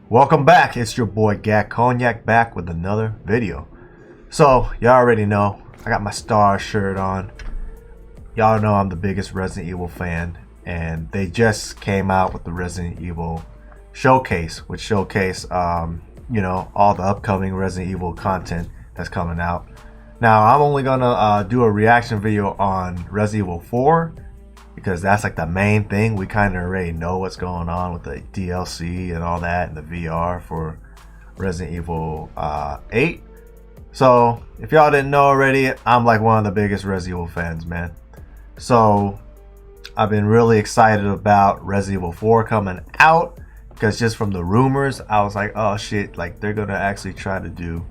Welcome back. It's your boy Gak Cognac back with another video. So y'all already know I got my Star shirt on. Y'all know I'm the biggest Resident Evil fan, and they just came out with the Resident Evil showcase, which showcase all the upcoming Resident Evil content that's coming out. Now I'm only gonna do a reaction video on Resident Evil 4 because that's like the main thing. We kind of already know what's going on with the DLC and all that and the VR for Resident Evil 8. So if y'all didn't know already, I'm like one of the biggest Resident Evil fans, man. So I've been really excited about Resident Evil 4 coming out because just from the rumors, I was like, oh shit, like they're gonna actually try to do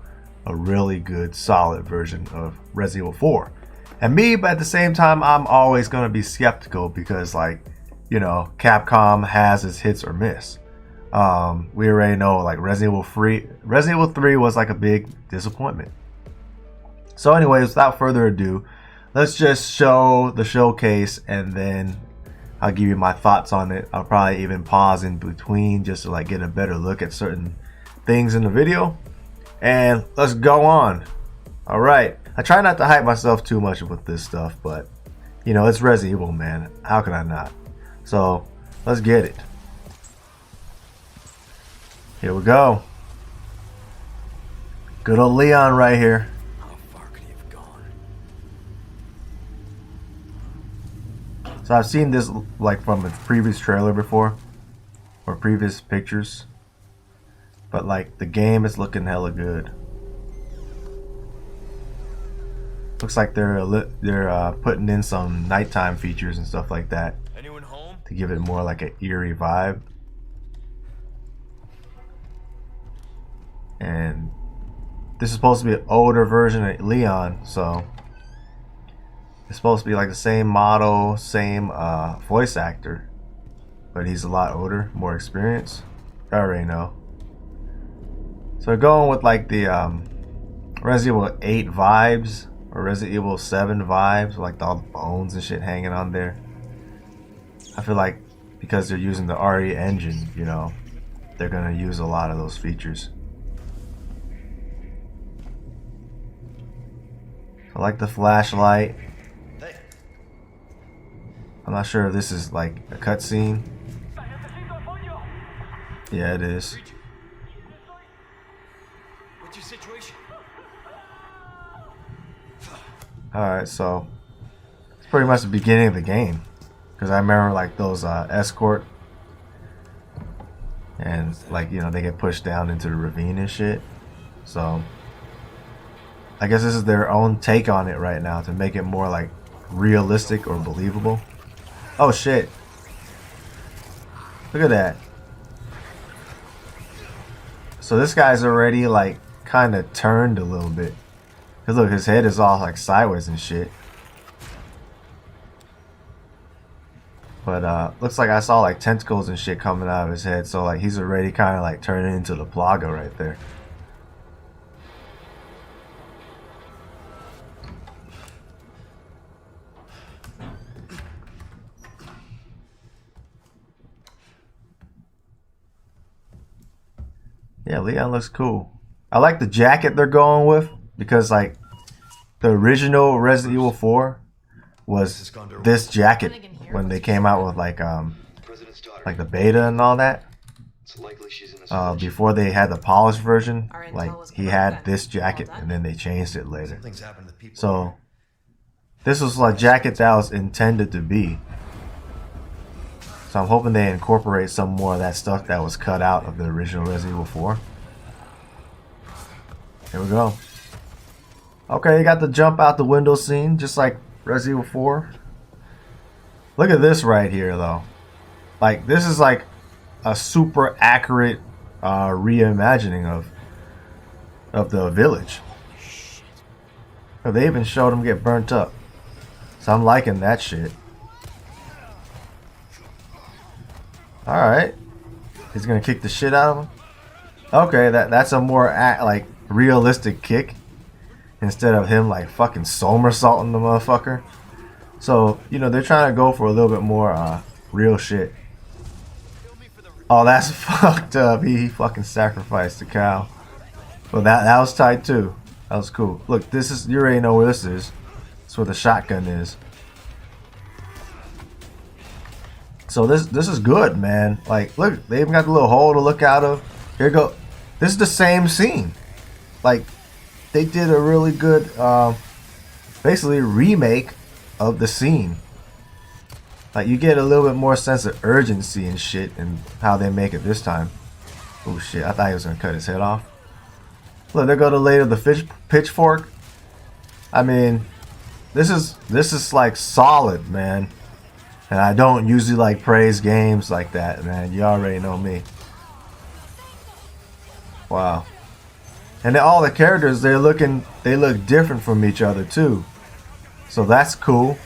a really good solid version of Resident Evil 4. And me, but at the same time, I'm always going to be skeptical because, like, Capcom has its hits or miss. We already know, like, Resident Evil 3 was like a big disappointment. So anyways, without further ado, let's just show the showcase and then I'll give you my thoughts on it. I'll probably even pause in between just to like get a better look at certain things in the video. And let's go on. All right. I try not to hype myself too much with this stuff, but it's Resident Evil, man. How can I not? So let's get it. Here we go. Good old Leon right here. How far could he have gone? So I've seen this like from a previous trailer before, or previous pictures, but like the game is looking hella good. Looks like they're putting in some nighttime features and stuff like that. Anyone home? To give it more like an eerie vibe. And this is supposed to be an older version of Leon, so it's supposed to be like the same model, same voice actor, but he's a lot older, more experienced. I already know. So we're going with like the Resident Evil 8 vibes. Or Resident Evil 7 vibes, like all the bones and shit hanging on there. I feel like because they're using the RE engine, they're gonna use a lot of those features. I like the flashlight. I'm not sure if this is like a cutscene. Yeah, it is. What's your situation? Alright, so it's pretty much the beginning of the game. Because I remember like those escort. And like, they get pushed down into the ravine and shit. So I guess this is their own take on it right now to make it more like realistic or believable. Oh shit. Look at that. So this guy's already like kind of turned a little bit. Cause look, his head is all like sideways and shit. But looks like I saw like tentacles and shit coming out of his head. So like he's already kind of like turning into the Plaga right there. Yeah, Leon looks cool. I like the jacket they're going with. Because like the original Resident Evil 4 was this jacket when they came out with like the beta and all that. Before they had the polished version, like he had this jacket and then they changed it later. So this was like jacket that was intended to be. So I'm hoping they incorporate some more of that stuff that was cut out of the original Resident Evil 4. Here we go. Okay, you got the jump out the window scene, just like Resident Evil 4. Look at this right here, though. Like, this is like a super accurate reimagining of the village. They even showed him get burnt up. So I'm liking that shit. Alright. He's gonna kick the shit out of him. Okay, that's a more like realistic kick. Instead of him like fucking somersaulting the motherfucker. So, they're trying to go for a little bit more real shit. Oh, that's fucked up. He fucking sacrificed the cow. Well, that was tight too. That was cool. Look, this is, you already know where this is. It's where the shotgun is. So this is good, man. Like, look, they even got the little hole to look out of. Here you go. This is the same scene. Like, they did a really good, basically remake of the scene. Like, you get a little bit more sense of urgency and shit and how they make it this time. Oh shit, I thought he was gonna cut his head off. Look, there go the lady of the pitchfork. I mean, this is like solid, man. And I don't usually like praise games like that, man. You already know me. Wow. And then all the characters, they look different from each other too. So that's cool.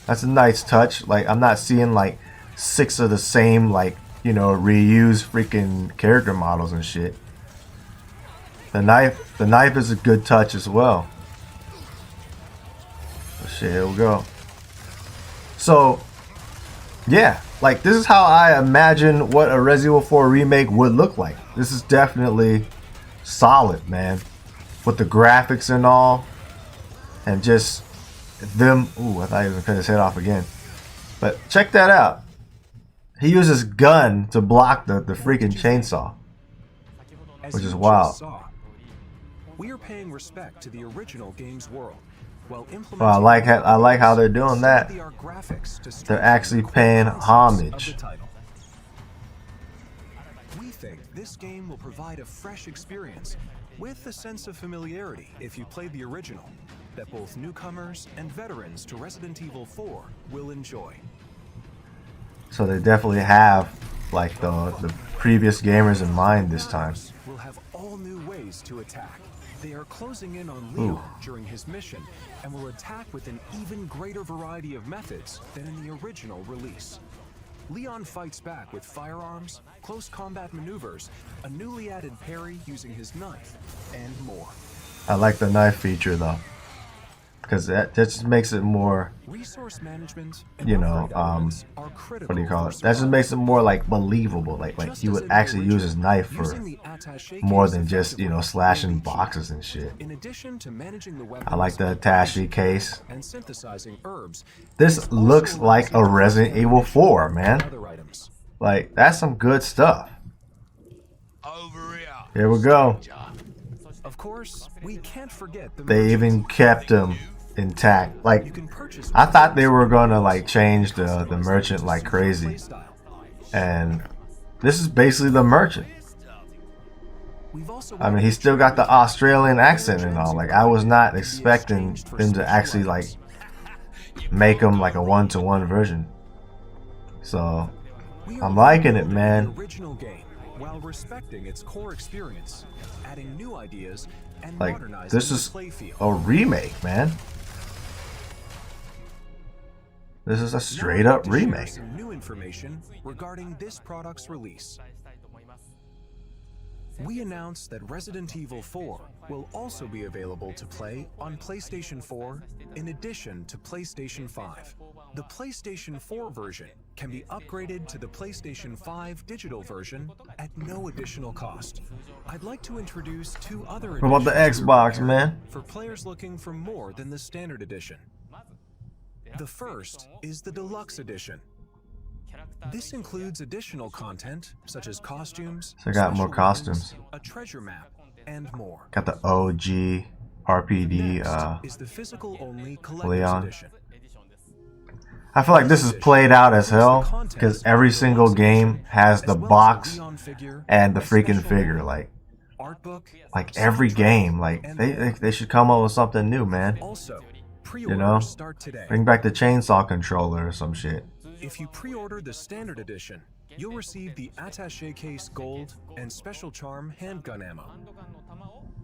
That's a nice touch. Like, I'm not seeing like 6 of the same, like, you know, reused freaking character models and shit. The knife is a good touch as well. Oh shit, here we go. So, yeah, like, this is how I imagine what a Resident Evil 4 remake would look like. This is definitely solid, man. With the graphics and all. And just them. Ooh, I thought he was gonna cut his head off again. But check that out. He uses gun to block the freaking chainsaw, which is wild. We are paying respect to the original game's world. While Well, I like how they're doing that. They're actually paying homage. We think this game will provide a fresh experience with a sense of familiarity if you played the original, that both newcomers and veterans to Resident Evil 4 will enjoy. So they definitely have like the previous gamers in mind this time. We'll have all new ways to attack. They are closing in on Leon during his mission and will attack with an even greater variety of methods than in the original release. Leon fights back with firearms, close combat maneuvers, a newly added parry using his knife, and more. I like the knife feature though, because that just makes it more, resource management, you know, what do you call it? That just makes it more like believable. Like he would actually use his knife for more than just, you know, slashing boxes and shit. In addition to managing the I like the attaché case. and synthesizing herbs. This looks like a Resident Evil 4, man. Like, that's some good stuff. Here we go. Of course, we can't forget the They even kept him intact. Like, I thought they were gonna like change the merchant like crazy, and this is basically the merchant. I mean, he's still got the Australian accent and all. Like, I was not expecting them to actually like make him like a one-to-one version. So I'm liking it, man. original game while respecting its core experience, adding new ideas and Like, modernizing this is the playfield. a remake, man. This is a straight up Now I'd like to share remake. some new information regarding this product's release. We announced that Resident Evil 4 will also be available to play on PlayStation 4 in addition to PlayStation 5. The PlayStation 4 version can be upgraded to the PlayStation 5 digital version at no additional cost. I'd like to introduce 2 other What about the editions we Xbox, prepared man? for players looking for more than the standard edition. The first is the Deluxe Edition. This includes additional content such as costumes, So I got more special costumes. weapons, a treasure map, and more. Got the OG RPD. Next is the physical only collector's Leon. edition. I feel like this is played out as hell because every single game has the box and the freaking figure. Art book, Like every game, like they should come up with something new, man. also, You know, pre-orders start today. bring back the chainsaw controller or some shit. If you pre-order the standard edition, you'll receive the attaché case gold and special charm handgun ammo.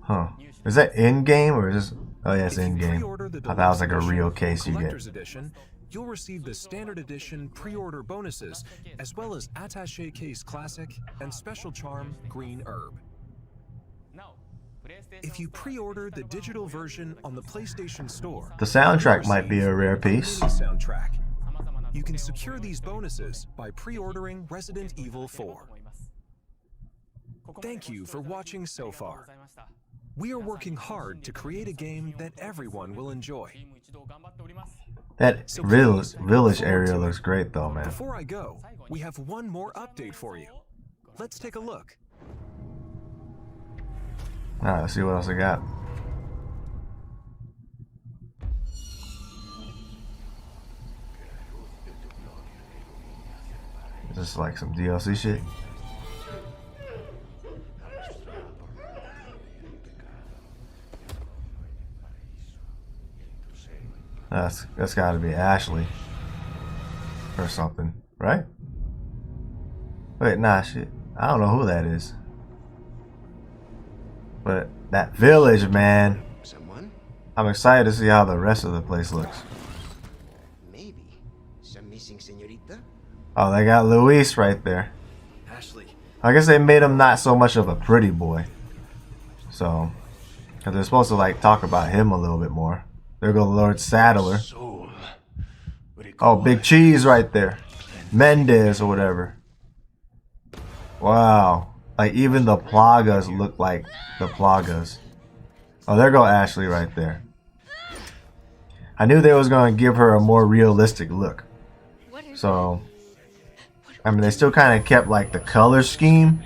Huh? Is that in game or is this? Oh yeah, it's If you in game. pre-order the I thought it was like a Deluxe real Edition case you get. Collector's Edition, you'll receive the standard edition pre-order bonuses, as well as attaché case classic and special charm green herb. If you pre-order the digital version on the PlayStation Store, The soundtrack might be a rare piece. mini soundtrack. You can secure these bonuses by pre-ordering Resident Evil 4. Thank you for watching so far. We are working hard to create a game that everyone will enjoy. That So village please, look forward area to it. looks great though, man. Before I go, we have one more update for you. Let's take a look. Alright, let's see what else I got. Is this like some DLC shit? That's gotta be Ashley. Or something, right? Wait, nah, shit. I don't know who that is. But that village, man. Someone? I'm excited to see how the rest of the place looks. Maybe. Some missing señorita? Oh, they got Luis right there. Ashley. I guess they made him not so much of a pretty boy. So, because they're supposed to like talk about him a little bit more. There go Lord Saddler. Oh, Big Cheese right there. Mendez or whatever. Wow. Like even the Plagas look like the Plagas. Oh, there go Ashley right there. I knew they was going to give her a more realistic look. So, I mean, they still kind of kept like the color scheme.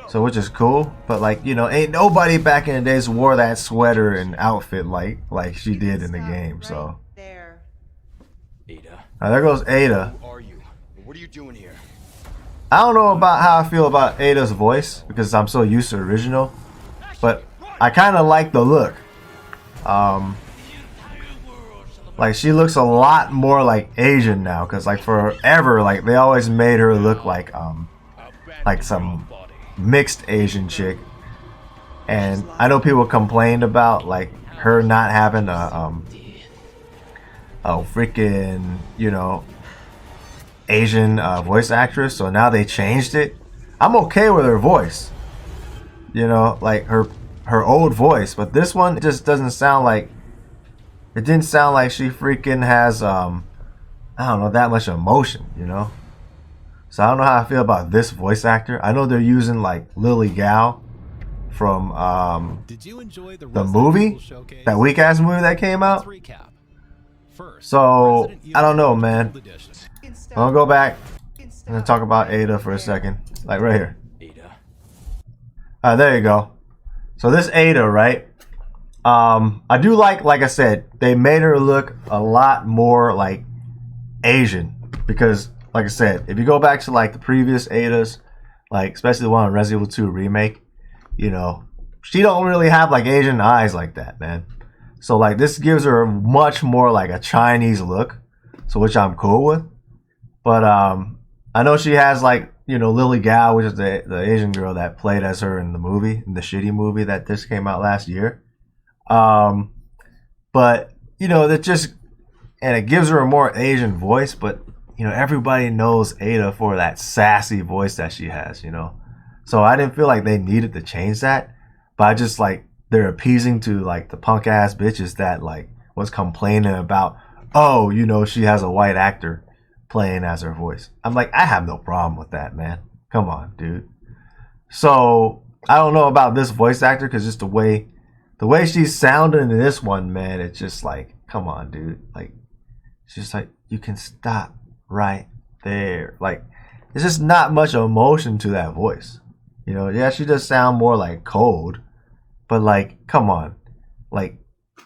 So, which is cool. But like, you know, ain't nobody back in the days wore that sweater and outfit like she did in the game. So, There. Ada. now there goes Ada. Who are you? What are you doing here? I don't know about how I feel about Ada's voice because I'm so used to original, but I kind of like the look. Like she looks a lot more like Asian now, because like forever, like they always made her look like some mixed Asian chick, and I know people complained about like her not having a freaking, you know, Asian voice actress, so now they changed it. I'm okay with her voice, you know, like her old voice, but this one, it just doesn't sound like, it didn't sound like she freaking has I don't know, that much emotion, you know. So I don't know how I feel about this voice actor. I know they're using like Lily Gao from Did you enjoy the movie, that weak ass movie that came out. Recap. First, So Resident I don't know, Evil man. Gold Edition. I'm gonna go back and then talk about Ada for a second, like right here. Ada. There you go. So this Ada, right? I do like I said, they made her look a lot more like Asian, because like I said, if you go back to like the previous Adas, like especially the one on Resident Evil 2 Remake, you know, she don't really have like Asian eyes like that, man. So like this gives her much more like a Chinese look, so which I'm cool with. But I know she has like, you know, Lily Gao, which is the Asian girl that played as her in the movie, in the shitty movie that just came out last year. But you know, that just, and it gives her a more Asian voice, but you know, everybody knows Ada for that sassy voice that she has, you know. So I didn't feel like they needed to change that, but I just like, they're appeasing to like the punk ass bitches that like was complaining about, oh, you know, she has a white actor playing as her voice. I'm like, I have no problem with that, man. Come on, dude. So I don't know about this voice actor, because just the way she's sounding in this one, man, it's just like, come on, dude. Like, it's just like, you can stop right there. Like, there's just not much emotion to that voice. You know, yeah, she does sound more like cold, but like, come on. Like,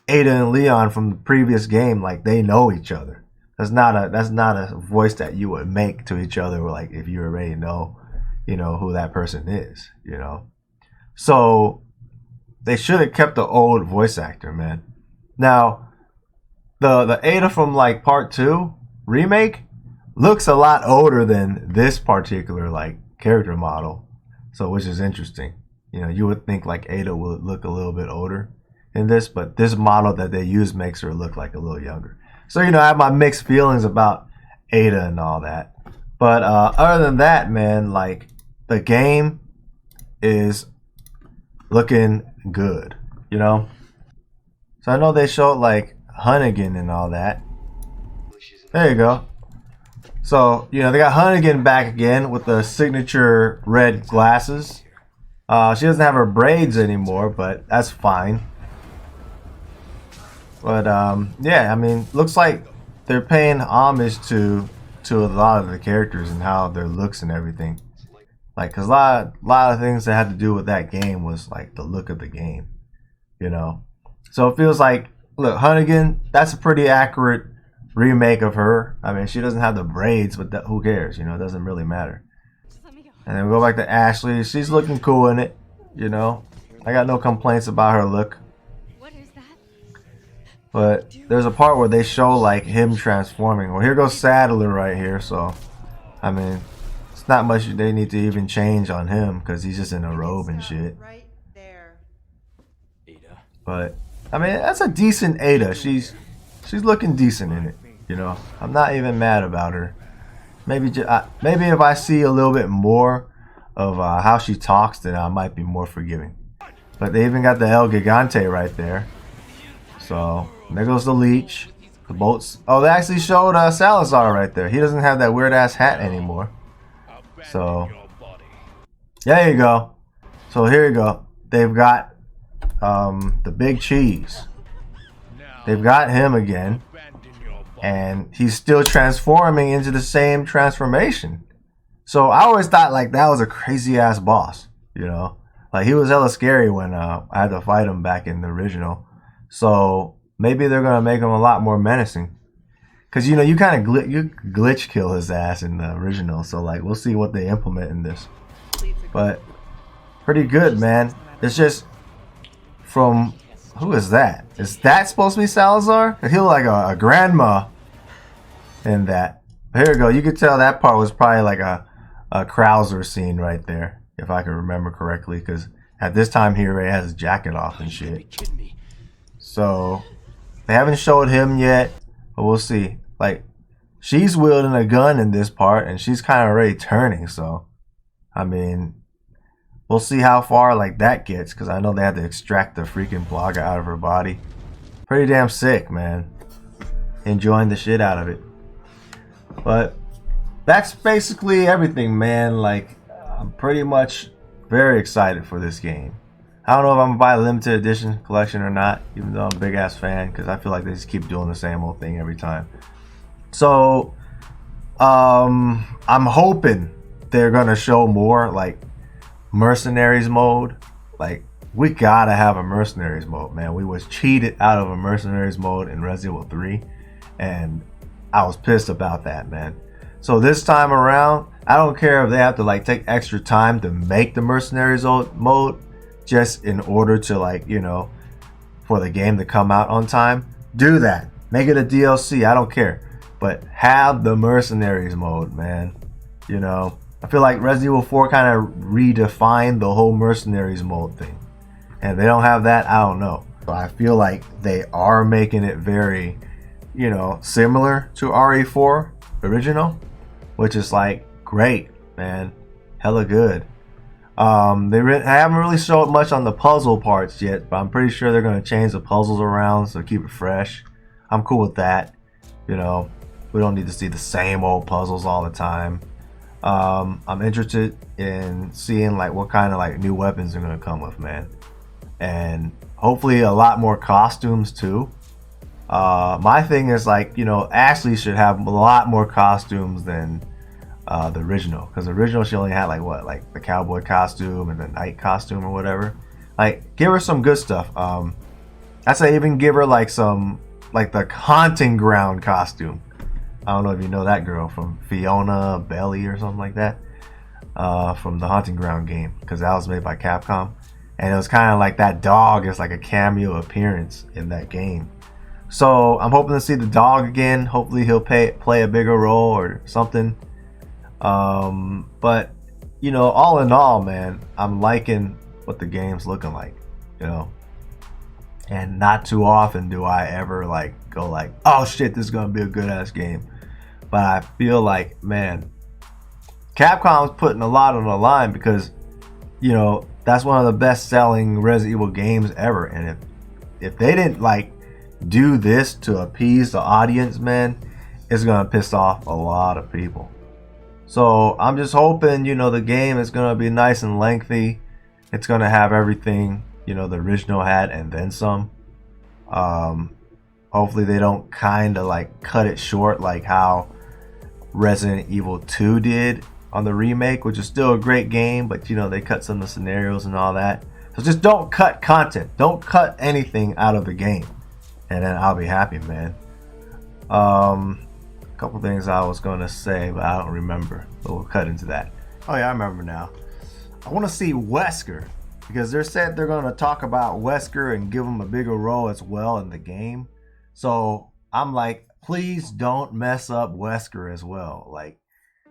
Ada and Leon from the previous game, like they know each other. That's not a voice that you would make to each other, like if you already know, you know, who that person is, you know. So they should have kept the old voice actor, man. Now, the Ada from like part 2 remake looks a lot older than this particular like character model. So which is interesting. You know, you would think like Ada would look a little bit older in this, but this model that they use makes her look like a little younger. So, you know, I have my mixed feelings about Ada and all that. But other than that, man, like the game is looking good, you know? So I know they showed like Hunnigan and all that. There you go. So, you know, they got Hunnigan back again with the signature red glasses. She doesn't have her braids anymore, but that's fine. But yeah, I mean, looks like they're paying homage to a lot of the characters and how their looks and everything. Like, cause a lot of things that had to do with that game was like the look of the game, you know. So it feels like, look, Hunnigan, that's a pretty accurate remake of her. I mean, she doesn't have the braids, but who cares? You know, it doesn't really matter. And then we go back to Ashley. She's looking cool in it, you know. I got no complaints about her look. What is that? But there's a part where they show like him transforming. Well, here goes Sadler right here. So, I mean, it's not much they need to even change on him because he's just in a robe and shit. Right there. Ada. But I mean, that's a decent Ada. She's looking decent in it. You know, I'm not even mad about her. Maybe maybe if I see a little bit more of how she talks, then I might be more forgiving. But they even got the El Gigante right there. So there goes the leech. The boats. Oh, they actually showed Salazar right there. He doesn't have that weird ass hat anymore. So there you go. So here you go. They've got the big cheese. They've got him again. And he's still transforming into the same transformation. So I always thought like that was a crazy ass boss, you know. Like he was hella scary when I had to fight him back in the original. So maybe they're gonna make him a lot more menacing. Cause you know you kind of glitch kill his ass in the original. So like we'll see what they implement in this. But pretty good, man. It's just from who is that? Is that supposed to be Salazar? He look like a grandma in that. Here we go. You could tell that part was probably like a Krauser scene right there, if I can remember correctly. Because at this time, he already has his jacket off and You gotta be shit. kidding me. So they haven't showed him yet, but we'll see. Like she's wielding a gun in this part, and she's kind of already turning. So I mean, we'll see how far like that gets, because I know they had to extract the freaking Blaga out of her body. Pretty damn sick, man. Enjoying the shit out of it. But that's basically everything, man. Like, I'm pretty much very excited for this game. I don't know if I'm gonna buy a limited edition collection or not, even though I'm a big ass fan, because I feel like they just keep doing the same old thing every time. So I'm hoping they're gonna show more like mercenaries mode. Like, we gotta have a mercenaries mode, man. We was cheated out of a mercenaries mode in Resident Evil 3, and I was pissed about that, man. So this time around, I don't care if they have to like take extra time to make the mercenaries mode just in order to, like, you know, for the game to come out on time. Do that. Make it a DLC. I don't care. But have the mercenaries mode, man. You know, I feel like Resident Evil 4 kind of redefined the whole mercenaries mode thing. And if they don't have that, I don't know. But I feel like they are making it very, you know, similar to RE4 original, which is like great, man. Hella good. They haven't really showed much on the puzzle parts yet, but I'm pretty sure they're going to change the puzzles around so keep it fresh. I'm cool with that. You know, we don't need to see the same old puzzles all the time. I'm interested in seeing like what kind of like new weapons they're going to come with, man. And hopefully a lot more costumes too. My thing is like, you know, Ashley should have a lot more costumes than the original, because the original she only had like what, like the cowboy costume and the knight costume or whatever. Like, give her some good stuff. I say even give her like some, like the haunting ground costume. I don't know if you know that girl from Fiona Belly or something like that, from the Haunting Ground game, because that was made by Capcom, and it was kind of like that dog is like a cameo appearance in that game. So I'm hoping to see the dog again. Hopefully he'll play a bigger role or something. But you know, all in all, man, I'm liking what the game's looking like, you know. And not too often do I ever like go like, oh shit, this is gonna be a good ass game. But I feel like, man, Capcom's putting a lot on the line, because, you know, that's one of the best selling Resident Evil games ever. And if they didn't like do this to appease the audience, man, it's gonna piss off a lot of people. So I'm just hoping, you know, the game is gonna be nice and lengthy, It's gonna have everything, you know, the original had and then some. Hopefully they don't kind of like cut it short like how Resident Evil 2 did on the remake, which is still a great game, but you know, they cut some of the scenarios and all that. So just don't cut content. Don't cut anything out of the game. And then I'll be happy, man. A couple things I was gonna say, but I don't remember. But we'll cut into that. Oh yeah, I remember now. I want to see Wesker, because they said they're gonna talk about Wesker and give him a bigger role as well in the game. So I'm like, please don't mess up Wesker as well. Like,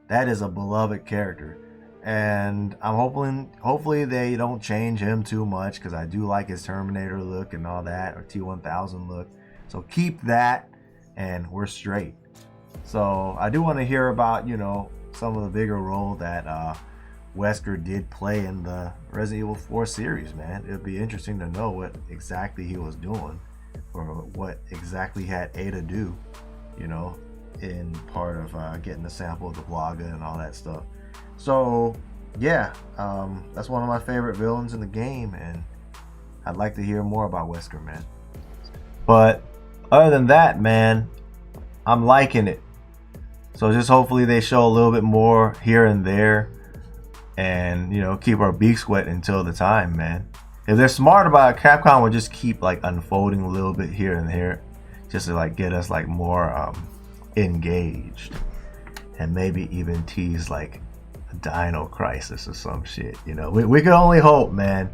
that is a beloved character, and I'm hopefully they don't change him too much, because I do like his Terminator look and all that, or T-1000 look. So keep that, and we're straight. So I do want to hear about, you know, some of the bigger role that Wesker did play in the Resident Evil 4 series, man. It'd be interesting to know what exactly he was doing, or what exactly had Ada do, you know, in part of getting the sample of the Blaga and all that stuff. So yeah, that's one of my favorite villains in the game, and I'd like to hear more about Wesker, man. But other than that, man, I'm liking it. So just hopefully they show a little bit more here and there, and, you know, keep our beaks wet until the time, man. If they're smart about it, Capcom will just keep like unfolding a little bit here and there, just to like get us like more engaged, and maybe even tease like a Dino Crisis or some shit. You know, we can only hope, man.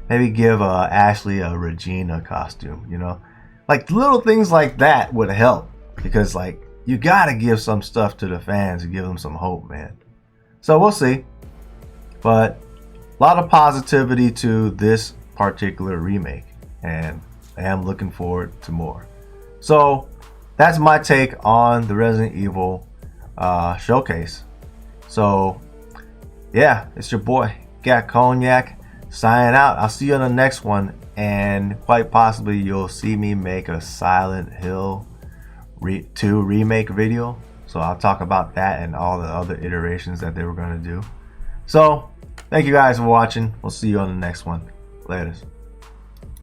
Maybe give Ashley a Regina costume. You know, like little things like that would help, because like you gotta give some stuff to the fans and give them some hope, man. So we'll see, but a lot of positivity to this particular remake, and I am looking forward to more. So that's my take on the Resident Evil showcase. So yeah, it's your boy Gat Cognac signing out. I'll see you on the next one, and quite possibly you'll see me make a Silent Hill 2 remake video. So I'll talk about that and all the other iterations that they were going to do. So thank you guys for watching. We'll see you on the next one. Laters.